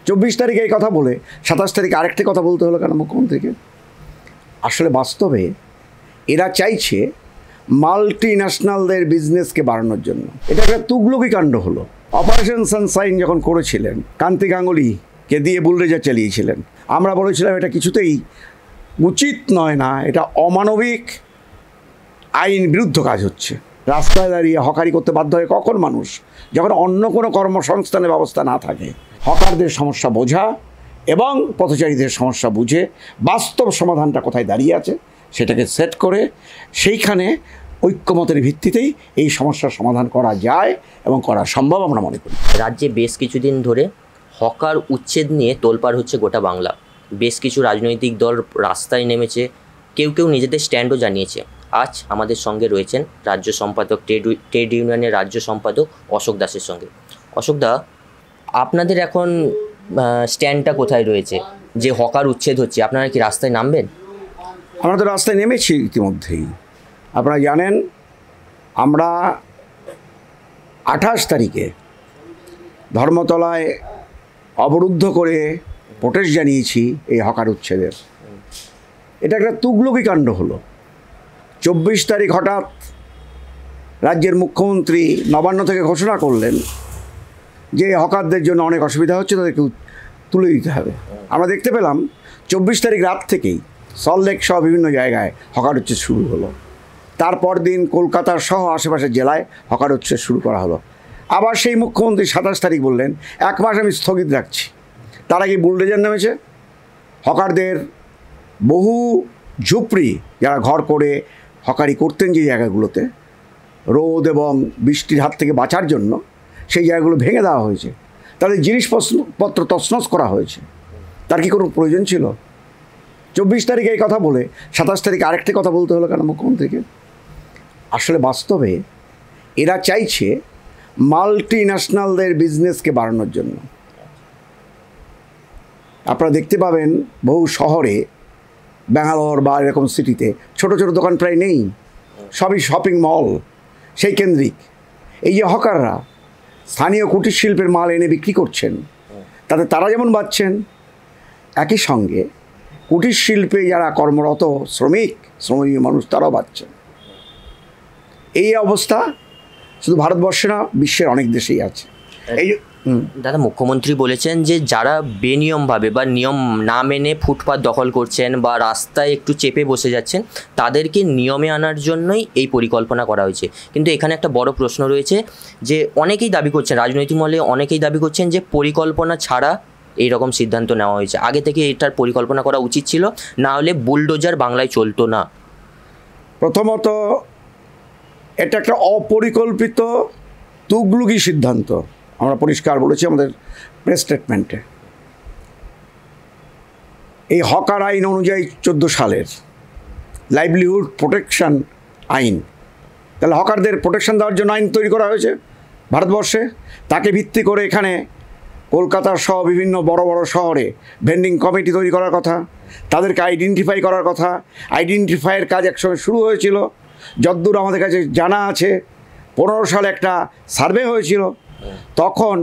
24 তারিখে এই কথা বলে 27 তারিখে আরেকটি কথা বলতে হলো কেন মুখ্যমন্ত্রীকে? আসলে বাস্তবে এরা চাইছে মাল্টি ন্যাশনালদের বিজনেসকে বাড়ানোর জন্য। এটা একটা তুগলকি কাণ্ড হলো। অপারেশন সানশাইন যখন করেছিলেন, কান্তি গাঙ্গুলিকে দিয়ে বুলডোজার চালিয়েছিলেন। আমরা বলেছিলাম এটা কিছুতেই উচিত নয়, না এটা অমানবিক, আইন বিরুদ্ধ কাজ হচ্ছে। রাস্তায় দাঁড়িয়ে হকারি করতে বাধ্য হয় কখন মানুষ? যখন অন্য কোনো কর্মসংস্থানের ব্যবস্থা না থাকে। হকারদের সমস্যা বোঝা এবং পথচারীদের সমস্যা বুঝে বাস্তব সমাধানটা কোথায় দাঁড়িয়ে আছে সেটাকে সেট করে সেইখানে ঐক্যমতের ভিত্তিতেই এই সমস্যার সমাধান করা যায় এবং করা সম্ভব আমরা মনে করি। রাজ্যে বেশ কিছুদিন ধরে হকার উচ্ছেদ নিয়ে তোলপাড় হচ্ছে গোটা বাংলা। বেশ কিছু রাজনৈতিক দল রাস্তায় নেমেছে, কেউ কেউ নিজেদের স্ট্যান্ডও জানিয়েছে। আজ আমাদের সঙ্গে রয়েছেন রাজ্য সম্পাদক, ট্রেড ইউনিয়নের রাজ্য সম্পাদক অশোক দাসের সঙ্গে। অশোক দা, আপনাদের এখন স্ট্যান্ডটা কোথায় রয়েছে? যে হকার উচ্ছেদ হচ্ছে, আপনারা কি রাস্তায় নামবেন? আমরা তো রাস্তায় নেমেছি ইতিমধ্যেই। আপনারা জানেন আমরা 28 তারিখে ধর্মতলায় অবরুদ্ধ করে প্রোটেস্ট জানিয়েছি এই হকার উচ্ছেদের। এটা একটা তুগলকি কাণ্ড হলো। 24 তারিখ হঠাৎ রাজ্যের মুখ্যমন্ত্রী নবান্ন থেকে ঘোষণা করলেন যে হকারদের জন্য অনেক অসুবিধা হচ্ছে, তাদেরকে তুলে দিতে হবে। আমরা দেখতে পেলাম 24 তারিখ রাত থেকেই সল্টলেক সহ বিভিন্ন জায়গায় হকার উচ্ছেদ শুরু হলো। তারপর দিন কলকাতার সহ আশেপাশের জেলায় হকার উচ্ছেদ শুরু করা হলো। আবার সেই মুখ্যমন্ত্রী 27 তারিখ বললেন 1 মাস আমি স্থগিত রাখছি। তার আগে বুলডোজার নেমেছে। হকারদের বহু ঝুপড়ি, যারা ঘর করে হকারি করতেন যে জায়গাগুলোতে, রোদ এবং বৃষ্টির হাত থেকে বাঁচার জন্য সেই জায়গাগুলো ভেঙে দেওয়া হয়েছে। তাদের জিনিসপত্র তছনছ করা হয়েছে। তার কি কোনো প্রয়োজন ছিল? 24 তারিখে এই কথা বলে 27 তারিখে আরেকটি কথা বলতে হলো কেন মুখ্যমন্ত্রীকে? আসলে বাস্তবে এরা চাইছে মাল্টি ন্যাশনালদের বিজনেসকে বাড়ানোর জন্য। আপনারা দেখতে পাবেন বহু শহরে, ব্যাঙ্গালোর বা এরকম সিটিতে ছোট ছোট দোকান প্রায় নেই, সবই শপিং মল, সেই কেন্দ্রিক। এই যে হকাররা স্থানীয় কুটির শিল্পের মাল এনে বিক্রি করছেন, তাতে তারা যেমন বাঁচছেন, একই সঙ্গে কুটির শিল্পে যারা কর্মরত শ্রমজীবী মানুষ তারাও বাঁচছেন। এই অবস্থা শুধু ভারতবর্ষে না, বিশ্বের অনেক দেশেই আছে। এই দাদা, মুখ্যমন্ত্রী বলেছেন যে যারা বেনিয়মভাবে বা নিয়ম না মেনে ফুটপাত দখল করছেন বা রাস্তায় একটু চেপে বসে যাচ্ছেন, তাদেরকে নিয়মে আনার জন্যই এই পরিকল্পনা করা হয়েছে। কিন্তু এখানে একটা বড় প্রশ্ন রয়েছে যে অনেকেই দাবি করছেন, রাজনৈতিক মহলে অনেকেই দাবি করছেন যে পরিকল্পনা ছাড়া এই রকম সিদ্ধান্ত নেওয়া হয়েছে। আগে থেকে এটার পরিকল্পনা করা উচিত ছিল, না হলে বুলডোজার বাংলায় চলতো না। প্রথমত এটা একটা অপরিকল্পিত তুগলকি সিদ্ধান্ত। আমরা পরিষ্কার বলেছি আমাদের প্রেস স্টেটমেন্টে। এই হকার আইন অনুযায়ী 14 সালের লাইভলিহুড প্রোটেকশন আইন, তাহলে হকারদের প্রোটেকশন দেওয়ার জন্য আইন তৈরি করা হয়েছে ভারতবর্ষে। তাকে ভিত্তি করে এখানে কলকাতার সহ বিভিন্ন বড় বড় শহরে ভেন্ডিং কমিটি তৈরি করার কথা, তাদেরকে আইডেন্টিফাই করার কথা। আইডেন্টিফাইয়ের কাজ একসঙ্গে শুরু হয়েছিল। যদ্দূর আমাদের কাছে জানা আছে 15 সালে একটা সার্ভে হয়েছিল, তখন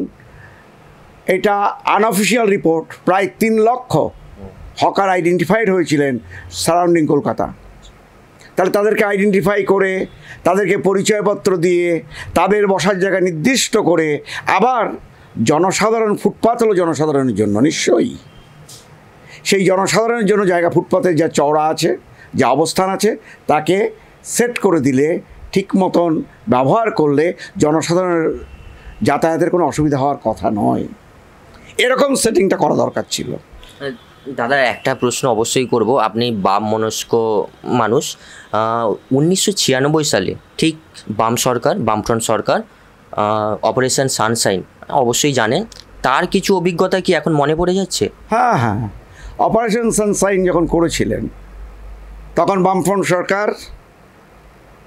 এটা আনঅফিসিয়াল রিপোর্ট প্রায় 3 লক্ষ হকার আইডেন্টিফাইড হয়েছিলেন সারাউন্ডিং কলকাতা। তাহলে তাদেরকে আইডেন্টিফাই করে, তাদেরকে পরিচয়পত্র দিয়ে, তাদের বসার জায়গা নির্দিষ্ট করে, আবার জনসাধারণ, ফুটপাত হলো জনসাধারণের জন্য, নিশ্চয়ই সেই জনসাধারণের জন্য জায়গা, ফুটপাতের যা চওড়া আছে, যা অবস্থান আছে, তাকে সেট করে দিলে, ঠিক মতন ব্যবহার করলে জনসাধারণের যাতায়াতের কোনো অসুবিধা হওয়ার কথা নয়। এরকম সেটিংটা করা দরকার ছিল। দাদা, একটা প্রশ্ন অবশ্যই করব। আপনি বাম মনস্ক মানুষ। 1996 সালে ঠিক বাম সরকার, বামফ্রন্ট সরকার অপারেশন সানশাইন অবশ্যই জানেন, তার কিছু অভিজ্ঞতা কি এখন মনে পড়ে যাচ্ছে? হ্যাঁ, অপারেশন সানশাইন যখন করেছিলেন তখন বামফ্রন্ট সরকার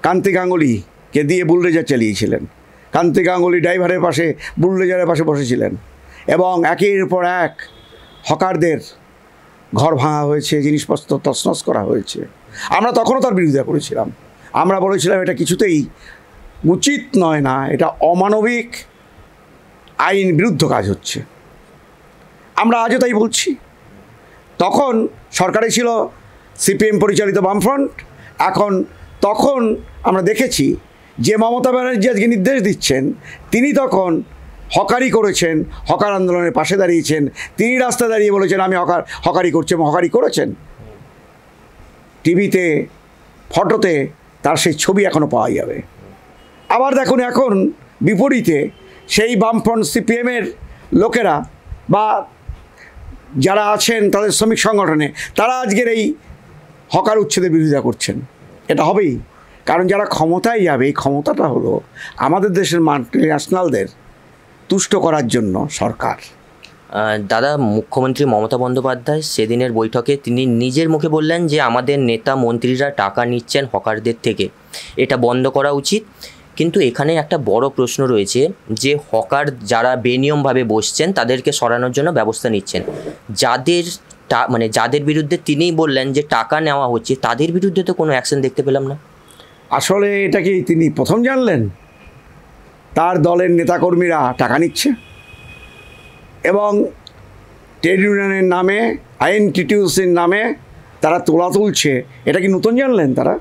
কান্তি গাঙ্গুলিকে দিয়ে বুলডোজার চালিয়েছিলেন। কান্তি গাঙ্গুলি ড্রাইভারের পাশে, বুলডোজারের পাশে বসেছিলেন এবং একের পর এক হকারদের ঘর ভাঙা হয়েছে, জিনিসপত্র তছনছ করা হয়েছে। আমরা তখনও তার বিরোধিতা করেছিলাম। আমরা বলেছিলাম এটা কিছুতেই উচিত নয়, না এটা অমানবিক, আইন বিরুদ্ধ কাজ হচ্ছে। আমরা আজও তাই বলছি। তখন সরকারে ছিল সিপিএম পরিচালিত বামফ্রন্ট, তখন আমরা দেখেছি যে মমতা ব্যানার্জি আজকে নির্দেশ দিচ্ছেন, তিনি তখন হকারি করেছেন, হকার আন্দোলনের পাশে দাঁড়িয়েছেন, তিনি রাস্তায় দাঁড়িয়ে বলেছেন আমি হকারি করছি এবং হকারি করেছেন। টিভিতে ফটোতে তার সেই ছবি এখনও পাওয়া যাবে। আবার দেখুন এখন বিপরীতে সেই বামফ্রন্ট সিপিএমের লোকেরা বা যারা আছেন তাদের শ্রমিক সংগঠনে, তারা আজকের এই হকার উচ্ছেদের বিরোধিতা করছেন। এটা হবেই, কারণ যারা ক্ষমতায় যাবে, এই ক্ষমতাটা হলো আমাদের দেশের মাল্টিন্যাশনালদের তুষ্ট করার জন্য সরকার। দাদা, মুখ্যমন্ত্রী মমতা বন্দ্যোপাধ্যায় সেদিনের বৈঠকে তিনি নিজের মুখে বললেন যে আমাদের নেতা মন্ত্রীরা টাকা নিচ্ছেন হকারদের থেকে, এটা বন্ধ করা উচিত। কিন্তু এখানে একটা বড় প্রশ্ন রয়েছে যে হকার যারা বেনিয়মভাবে বসছেন তাদেরকে সরানোর জন্য ব্যবস্থা নিচ্ছেন, যাদের বিরুদ্ধে তিনিই বললেন যে টাকা নেওয়া হচ্ছে, তাদের বিরুদ্ধে তো কোনো অ্যাকশন দেখতে পেলাম না। আসলে এটা কি তিনি প্রথম জানলেন তার দলের নেতাকর্মীরা টাকা নিচ্ছে এবং ট্রেড ইউনিয়নের নামে, আইএনটিটিউসির নামে তারা তোলা তুলছে? এটা কি নতুন জানলেন তারা?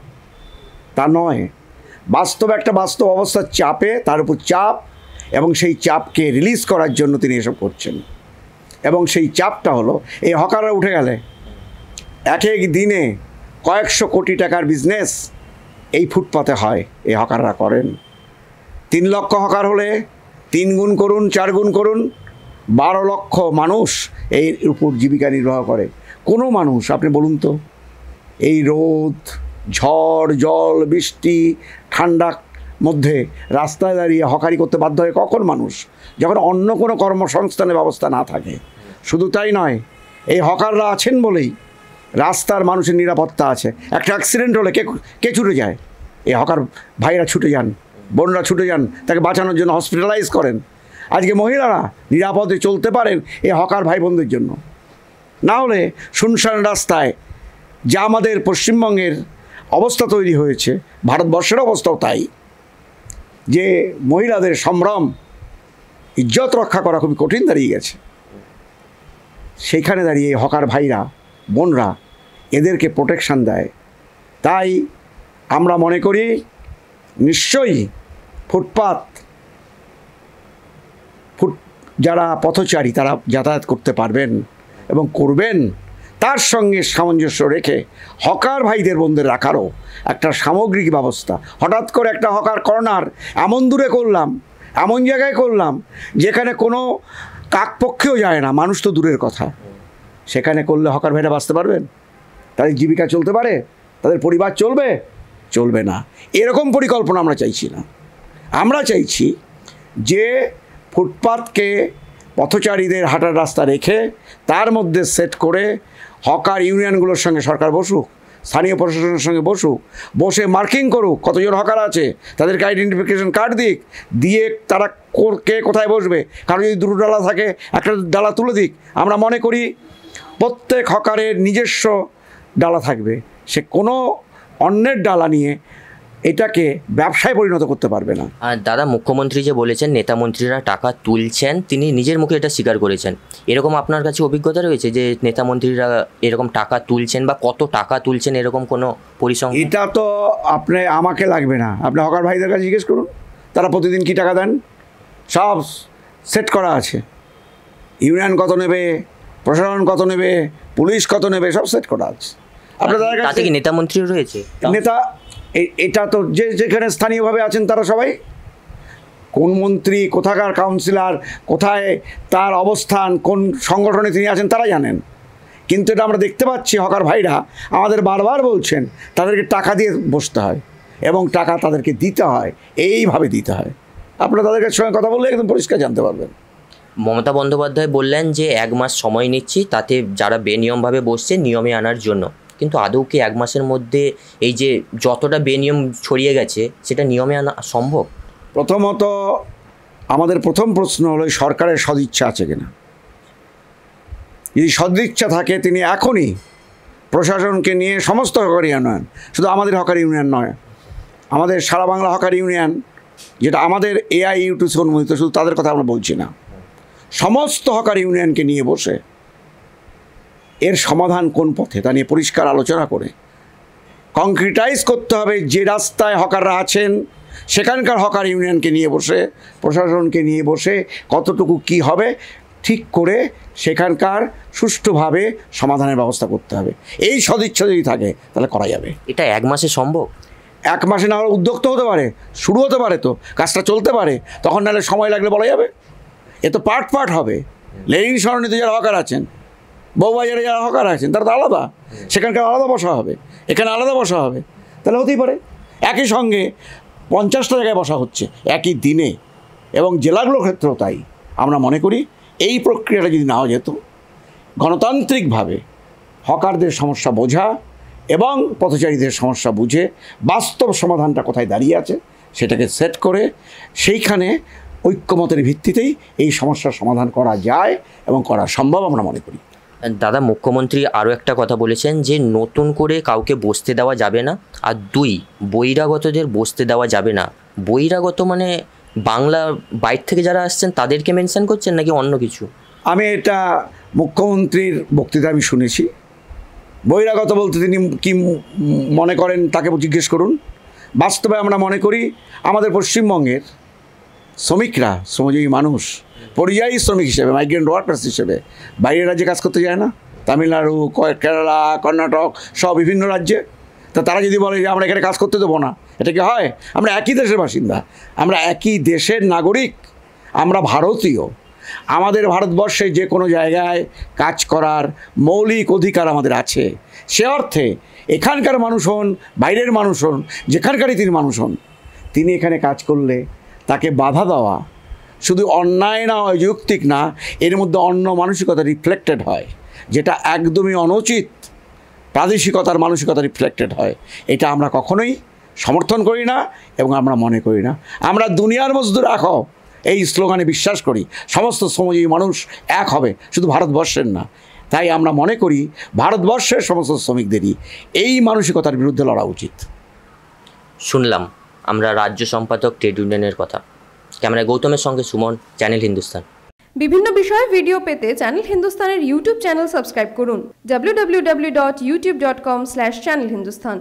তা নয়, একটা বাস্তব অবস্থার চাপে, তার উপর চাপ, এবং সেই চাপকে রিলিজ করার জন্য তিনি এসব করছেন। এবং সেই চাপটা হলো এই হকাররা উঠে গেলে এক এক দিনে কয়েকশো কোটি টাকার বিজনেস এই ফুটপাতে হয়, এই হকাররা করেন। 3 লক্ষ হকার হলে 3 গুণ করুন, 4 গুণ করুন, 12 লক্ষ মানুষ এর উপর জীবিকা নির্বাহ করে। কোনো মানুষ আপনি বলুন তো, এই রোদ, ঝড়, জল, বৃষ্টি, ঠান্ডার মধ্যে রাস্তায় দাঁড়িয়ে হকারি করতে বাধ্য হয় কখন মানুষ? যখন অন্য কোনো কর্মসংস্থানের ব্যবস্থা না থাকে। শুধু তাই নয়, এই হকাররা আছেন বলেই রাস্তার মানুষের নিরাপত্তা আছে। একটা অ্যাক্সিডেন্ট হলে কে ছুটে যায়? এই হকার ভাইরা ছুটে যান, বোনরা ছুটে যান, তাকে বাঁচানোর জন্য হসপিটালাইজ করেন। আজকে মহিলারা নিরাপদে চলতে পারেন এই হকার ভাই বোনদের জন্য। না হলে শুনশান রাস্তায় যা আমাদের পশ্চিমবঙ্গের অবস্থা তৈরি হয়েছে, ভারতবর্ষের অবস্থাও তাই, যে মহিলাদের সম্ভ্রম, ইজ্জত রক্ষা করা খুবই কঠিন দাঁড়িয়ে গেছে। সেইখানে দাঁড়িয়ে হকার ভাইরা বোনরা এদেরকে প্রোটেকশান দেয়। তাই আমরা মনে করি নিশ্চয়ই যারা পথচারী তারা যাতায়াত করতে পারবেন এবং করবেন, তার সঙ্গে সামঞ্জস্য রেখে হকার ভাইদের বোনদের রাখারও একটা সামগ্রিক ব্যবস্থা। হঠাৎ করে একটা হকার কর্নার এমন দূরে করলাম, এমন জায়গায় করলাম যেখানে কোনো কাকপক্ষেও যায় না, মানুষ তো দূরের কথা। সেখানে করলে হকার ভাইরা বাঁচতে পারবেন? তাদের জীবিকা চলতে পারে? তাদের পরিবার চলবে না। এরকম পরিকল্পনা আমরা চাইছি না। আমরা চাইছি যে ফুটপাতকে পথচারীদের হাঁটার রাস্তা রেখে তার মধ্যে সেট করে হকার ইউনিয়নগুলোর সঙ্গে সরকার বসুক, স্থানীয় প্রশাসনের সঙ্গে বসে মার্কিং করুক কতজন হকার আছে, তাদেরকে আইডেন্টিফিকেশন কার্ড দিয়ে তারা কে কোথায় বসবে। কারণ যদি 2 ডালা থাকে, একটা ডালা তুলে দিক। আমরা মনে করি প্রত্যেক হকারের নিজস্ব ডালা থাকবে, সে কোনো অন্যের ডালা নিয়ে এটাকে ব্যবসায় পরিণত করতে পারবে না। আর দাদা, মুখ্যমন্ত্রী যে বলেছেন নেতা মন্ত্রীরা টাকা তুলছেন, তিনি নিজের মুখে এটা স্বীকার করেছেন। এরকম আপনার কাছে অভিজ্ঞতা রয়েছে যে নেতা মন্ত্রীরা এরকম টাকা তুলছেন বা কত টাকা তুলছেন, এরকম কোনো পরিসংখ্যান? এটা তো আমাকে লাগবে না, আপনি হকার ভাইদের কাছে জিজ্ঞেস করুন, তারা প্রতিদিন কী টাকা দেন, সব সেট করা আছে। ইউনিয়ন কত নেবে, প্রশাসন কত নেবে, পুলিশ কত নেবে, সব সেট করা আছে। আপনাদের তাতে কি নেতা মন্ত্রীও রয়েছে? নেতা এটা তো যেখানে স্থানীয়ভাবে আছেন তারা সবাই, কোন মন্ত্রী, কোথাকার কাউন্সিলর, কোথায় তার অবস্থান, কোন সংগঠনে তিনি আছেন তারা জানেন। কিন্তু এটা আমরা দেখতে পাচ্ছি হকার ভাইরা আমাদের বারবার বলছেন তাদেরকে টাকা দিয়ে বসতে হয় এবং টাকা তাদেরকে দিতে হয়, এইভাবে দিতে হয়। আপনারা তাদের সঙ্গে কথা বললে একদম পরিষ্কার জানতে পারবেন। মমতা বন্দ্যোপাধ্যায় বললেন যে 1 মাস সময় নিচ্ছি, তাতে যারা বেনিয়মভাবে বসছে নিয়মে আনার জন্য। কিন্তু আদৌ কি 1 মাসের মধ্যে এই যে যতটা বেনিয়ম ছড়িয়ে গেছে সেটা নিয়মে আনা সম্ভব? প্রথমত আমাদের প্রথম প্রশ্ন হলো সরকারের সদিচ্ছা আছে কিনা। যদি সদিচ্ছা থাকে তিনি এখনই প্রশাসনকে নিয়ে সমস্ত হকার ইউনিয়ন, শুধু আমাদের হকার ইউনিয়ন নয়, আমাদের সারা বাংলা হকার ইউনিয়ন, যেটা আমাদের AIUTC অনুমোদিত, শুধু তাদের কথা আমরা বলছি না, সমস্ত হকার ইউনিয়নকে নিয়ে বসে এর সমাধান কোন পথে তা নিয়ে পরিষ্কার আলোচনা করে কংক্রিটাইজ করতে হবে। যে রাস্তায় হকাররা আছেন সেখানকার হকার ইউনিয়নকে নিয়ে বসে, প্রশাসনকে নিয়ে বসে কতটুকু কি হবে ঠিক করে সেখানকার সুষ্ঠুভাবে সমাধানের ব্যবস্থা করতে হবে। এই সদিচ্ছা যদি থাকে তাহলে করা যাবে। এটা 1 মাসে সম্ভব? 1 মাসে না হলে উদ্যোগ তো হতে পারে, শুরু হতে পারে, তো কাজটা চলতে পারে, তখন নাহলে সময় লাগলে বলা যাবে। এ তো পার্ট হবে। লেনিন সরণিতে যারা হকার আছেন, বউবাজারে যারা হকার আছেন তারা তো আলাদা, সেখানকার আলাদা বসা হবে, এখানে আলাদা বসা হবে, তাহলে হতেই পারে। একই সঙ্গে 50টা জায়গায় বসা হচ্ছে একই দিনে, এবং জেলাগুলোর ক্ষেত্রেও তাই। আমরা মনে করি এই প্রক্রিয়াটা যদি নেওয়া যেত, গণতান্ত্রিকভাবে হকারদের সমস্যা বোঝা এবং পথচারীদের সমস্যা বুঝে বাস্তব সমাধানটা কোথায় দাঁড়িয়ে আছে সেটাকে সেট করে সেইখানে ঐক্যমতের ভিত্তিতেই এই সমস্যার সমাধান করা যায় এবং করা সম্ভব আমরা মনে করি। দাদা, মুখ্যমন্ত্রী আরও একটা কথা বলেছেন যে নতুন করে কাউকে বসতে দেওয়া যাবে না, আর 2 বহিরাগতদের বসতে দেওয়া যাবে না। বহিরাগত মানে বাংলা বাইরে থেকে যারা আসছেন তাদেরকে মেনশন করছেন নাকি অন্য কিছু? আমি এটা মুখ্যমন্ত্রীর বক্তৃতা আমি শুনেছি। বহিরাগত বলতে তিনি কি মনে করেন তাকে জিজ্ঞেস করুন। বাস্তবে আমরা মনে করি আমাদের পশ্চিমবঙ্গের শ্রমিকরা, শ্রমজীবী মানুষ, পরিযায়ী শ্রমিক হিসেবে, মাইগ্রেন্ট ওয়ার্কার্স হিসেবে বাইরের রাজ্যে কাজ করতে যায় না? তামিলনাড়ু, কেরালা, কর্ণাটক সব বিভিন্ন রাজ্যে। তা তারা যদি বলে যে আমরা এখানে কাজ করতে দেবো না, এটা কি হয়? আমরা একই দেশের বাসিন্দা, আমরা একই দেশের নাগরিক, আমরা ভারতীয়। আমাদের ভারতবর্ষে যে কোনো জায়গায় কাজ করার মৌলিক অধিকার আমাদের আছে। সে অর্থে এখানকার মানুষ হন, বাইরের মানুষ হন, যেখানকারই তিনি মানুষ হন, তিনি এখানে কাজ করলে তাকে বাধা দেওয়া শুধু অন্যায় না, অযৌক্তিক না, এর মধ্যে অন্য মানসিকতা রিফ্লেক্টেড হয়, যেটা একদমই অনুচিত। প্রাদেশিকতার মানসিকতা রিফ্লেক্টেড হয়, এটা আমরা কখনোই সমর্থন করি না এবং আমরা মনে করি না। আমরা দুনিয়ার মজদুর এক হও এই স্লোগানে বিশ্বাস করি। সমস্ত শ্রমজীবী মানুষ এক হবে, শুধু ভারতবর্ষের না। তাই আমরা মনে করি ভারতবর্ষের সমস্ত শ্রমিকদেরই এই মানসিকতার বিরুদ্ধে লড়া উচিত। শুনলাম আমরা রাজ্য সম্পাদক ট্রেড ইউনিয়নের কথা। ক্যামেরায় গৌতমের সঙ্গে সুমন, চ্যানেল হিন্দুস্তান। বিভিন্ন বিষয়ে ভিডিও পেতে চ্যানেল হিন্দুস্তানের ইউটিউব চ্যানেল সাবস্ক্রাইব করুন www.youtube.com/channelhindustan।